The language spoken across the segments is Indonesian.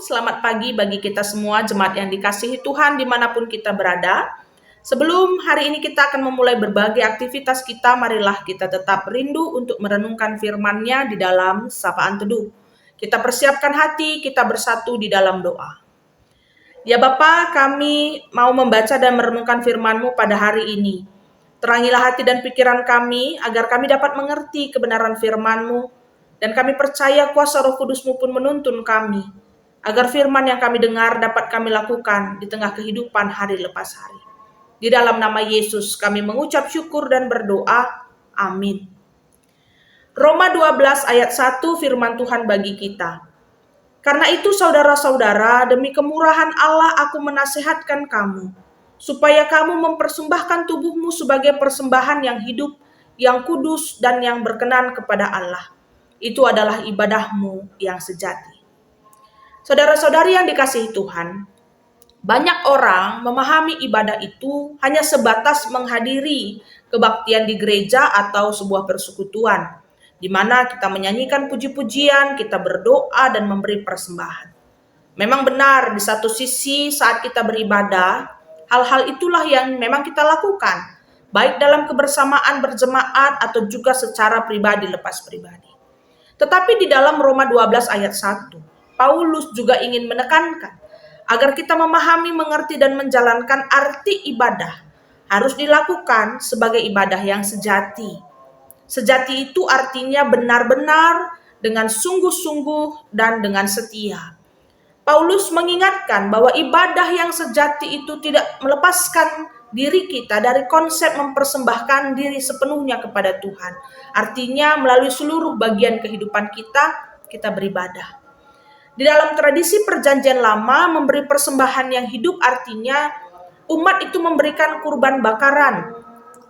selamat pagi bagi kita semua jemaat yang dikasihi Tuhan dimanapun kita berada. Sebelum hari ini kita akan memulai berbagai aktivitas kita, marilah kita tetap rindu untuk merenungkan firman-Nya di dalam sapaan teduh. Kita persiapkan hati, kita bersatu di dalam doa. Ya Bapa, kami mau membaca dan merenungkan firman-Mu pada hari ini. Terangilah hati dan pikiran kami, agar kami dapat mengerti kebenaran firman-Mu, dan kami percaya kuasa Roh Kudus-Mu pun menuntun kami, agar firman yang kami dengar dapat kami lakukan di tengah kehidupan hari lepas hari. Di dalam nama Yesus kami mengucap syukur dan berdoa. Amin. Roma 12 ayat 1 firman Tuhan bagi kita. Karena itu saudara-saudara, demi kemurahan Allah aku menasihatkan kamu, supaya kamu mempersembahkan tubuhmu sebagai persembahan yang hidup, yang kudus, dan yang berkenan kepada Allah. Itu adalah ibadahmu yang sejati. Saudara-saudari yang dikasihi Tuhan, banyak orang memahami ibadah itu hanya sebatas menghadiri kebaktian di gereja atau sebuah persekutuan, di mana kita menyanyikan puji-pujian, kita berdoa dan memberi persembahan. Memang benar, di satu sisi saat kita beribadah, hal-hal itulah yang memang kita lakukan, baik dalam kebersamaan berjemaat atau juga secara pribadi lepas pribadi. Tetapi di dalam Roma 12 ayat 1, Paulus juga ingin menekankan agar kita memahami, mengerti, dan menjalankan arti ibadah harus dilakukan sebagai ibadah yang sejati. Sejati itu artinya benar-benar, dengan sungguh-sungguh, dan dengan setia. Paulus mengingatkan bahwa ibadah yang sejati itu tidak melepaskan diri kita dari konsep mempersembahkan diri sepenuhnya kepada Tuhan. Artinya melalui seluruh bagian kehidupan kita beribadah. Di dalam tradisi perjanjian lama, memberi persembahan yang hidup artinya umat itu memberikan kurban bakaran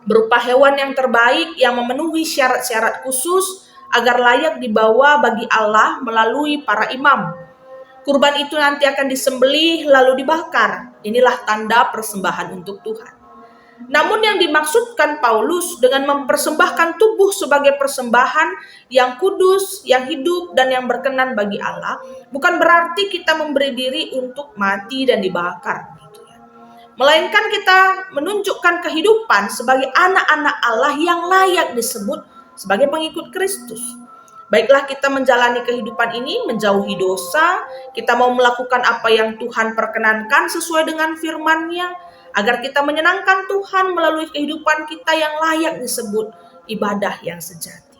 berupa hewan yang terbaik yang memenuhi syarat-syarat khusus agar layak dibawa bagi Allah melalui para imam. Kurban itu nanti akan disembelih lalu dibakar. Inilah tanda persembahan untuk Tuhan. Namun yang dimaksudkan Paulus dengan mempersembahkan tubuh sebagai persembahan yang kudus, yang hidup, dan yang berkenan bagi Allah, bukan berarti kita memberi diri untuk mati dan dibakar. Melainkan kita menunjukkan kehidupan sebagai anak-anak Allah yang layak disebut sebagai pengikut Kristus. Baiklah kita menjalani kehidupan ini menjauhi dosa, kita mau melakukan apa yang Tuhan perkenankan sesuai dengan firman-Nya, agar kita menyenangkan Tuhan melalui kehidupan kita yang layak disebut ibadah yang sejati.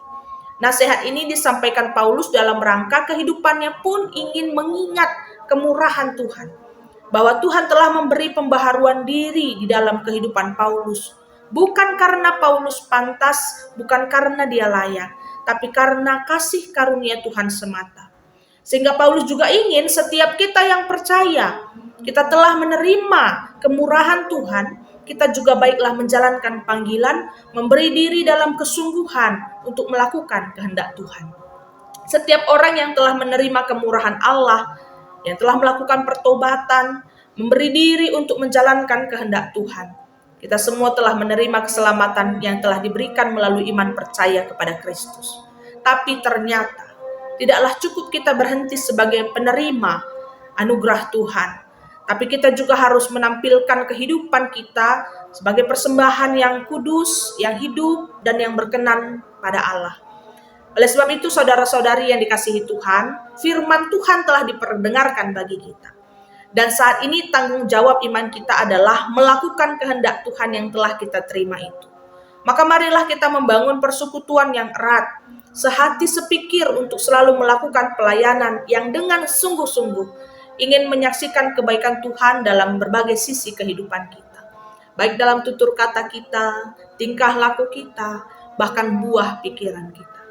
Nasihat ini disampaikan Paulus dalam rangka kehidupannya pun ingin mengingat kemurahan Tuhan, bahwa Tuhan telah memberi pembaharuan diri di dalam kehidupan Paulus, bukan karena Paulus pantas, bukan karena dia layak, tapi karena kasih karunia Tuhan semata. Sehingga Paulus juga ingin setiap kita yang percaya, kita telah menerima kemurahan Tuhan, kita juga baiklah menjalankan panggilan, memberi diri dalam kesungguhan untuk melakukan kehendak Tuhan. Setiap orang yang telah menerima kemurahan Allah, yang telah melakukan pertobatan, memberi diri untuk menjalankan kehendak Tuhan, kita semua telah menerima keselamatan yang telah diberikan melalui iman percaya kepada Kristus. Tapi ternyata tidaklah cukup kita berhenti sebagai penerima anugerah Tuhan, tapi kita juga harus menampilkan kehidupan kita sebagai persembahan yang kudus, yang hidup, dan yang berkenan pada Allah. Oleh sebab itu saudara-saudari yang dikasihi Tuhan, firman Tuhan telah diperdengarkan bagi kita. Dan saat ini tanggung jawab iman kita adalah melakukan kehendak Tuhan yang telah kita terima itu. Maka marilah kita membangun persekutuan yang erat, sehati sepikir untuk selalu melakukan pelayanan yang dengan sungguh-sungguh ingin menyaksikan kebaikan Tuhan dalam berbagai sisi kehidupan kita. Baik dalam tutur kata kita, tingkah laku kita, bahkan buah pikiran kita.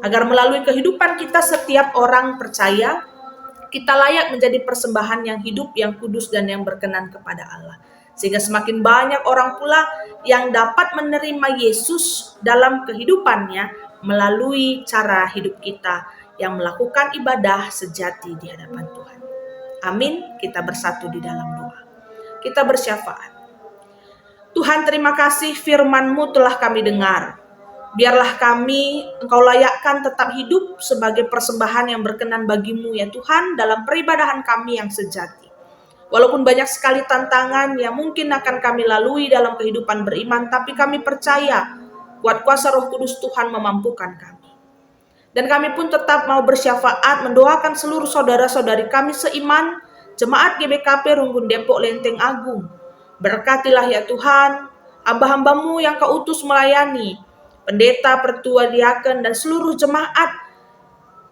Agar melalui kehidupan kita setiap orang percaya, kita layak menjadi persembahan yang hidup, yang kudus, dan yang berkenan kepada Allah. Sehingga semakin banyak orang pula yang dapat menerima Yesus dalam kehidupannya melalui cara hidup kita yang melakukan ibadah sejati di hadapan Tuhan. Amin. Kita bersatu di dalam doa. Kita bersyafaat. Tuhan, terima kasih firman-Mu telah kami dengar. Biarlah kami Engkau layakkan tetap hidup sebagai persembahan yang berkenan bagimu ya Tuhan dalam peribadahan kami yang sejati. Walaupun banyak sekali tantangan yang mungkin akan kami lalui dalam kehidupan beriman, tapi kami percaya kuat kuasa Roh Kudus Tuhan memampukan kami. Dan kami pun tetap mau bersyafaat mendoakan seluruh saudara-saudari kami seiman, Jemaat GBKP Runggun Depok Lenteng Agung. Berkatilah ya Tuhan, hamba-hambamu yang Kau utus melayani, pendeta, pertua, diaken, dan seluruh jemaat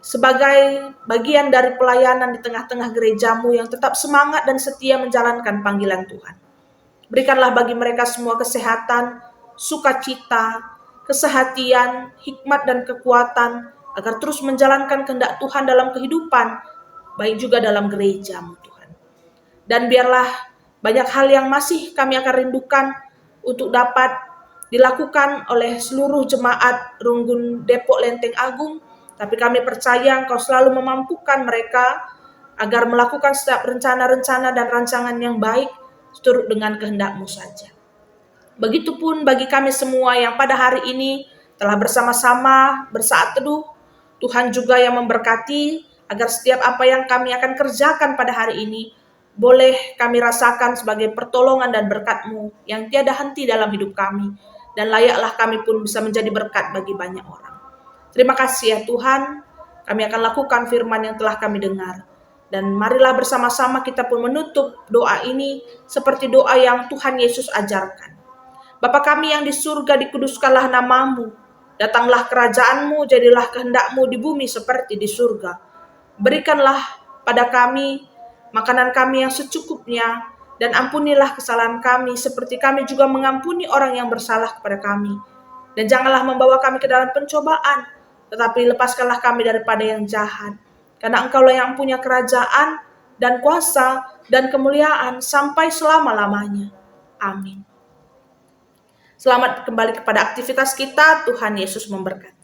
sebagai bagian dari pelayanan di tengah-tengah gerejamu yang tetap semangat dan setia menjalankan panggilan Tuhan. Berikanlah bagi mereka semua kesehatan, sukacita, kesehatian, hikmat dan kekuatan, agar terus menjalankan kehendak Tuhan dalam kehidupan, baik juga dalam gerejamu Tuhan. Dan biarlah banyak hal yang masih kami akan rindukan untuk dapat dilakukan oleh seluruh jemaat Runggun Depok Lenteng Agung, tapi kami percaya Engkau selalu memampukan mereka agar melakukan setiap rencana-rencana dan rancangan yang baik seturut dengan kehendak-Mu saja. Begitupun bagi kami semua yang pada hari ini telah bersama-sama bersaat teduh, Tuhan juga yang memberkati agar setiap apa yang kami akan kerjakan pada hari ini boleh kami rasakan sebagai pertolongan dan berkat-Mu yang tiada henti dalam hidup kami, dan layaklah kami pun bisa menjadi berkat bagi banyak orang. Terima kasih ya Tuhan, kami akan lakukan firman yang telah kami dengar. Dan marilah bersama-sama kita pun menutup doa ini seperti doa yang Tuhan Yesus ajarkan. Bapa kami yang di surga, dikuduskanlah nama-Mu. Datanglah kerajaan-Mu, jadilah kehendak-Mu di bumi seperti di surga. Berikanlah pada kami makanan kami yang secukupnya, dan ampunilah kesalahan kami seperti kami juga mengampuni orang yang bersalah kepada kami. Dan janganlah membawa kami ke dalam pencobaan, tetapi lepaskanlah kami daripada yang jahat. Karena Engkaulah yang punya kerajaan dan kuasa dan kemuliaan sampai selama-lamanya. Amin. Selamat kembali kepada aktivitas kita. Tuhan Yesus memberkati.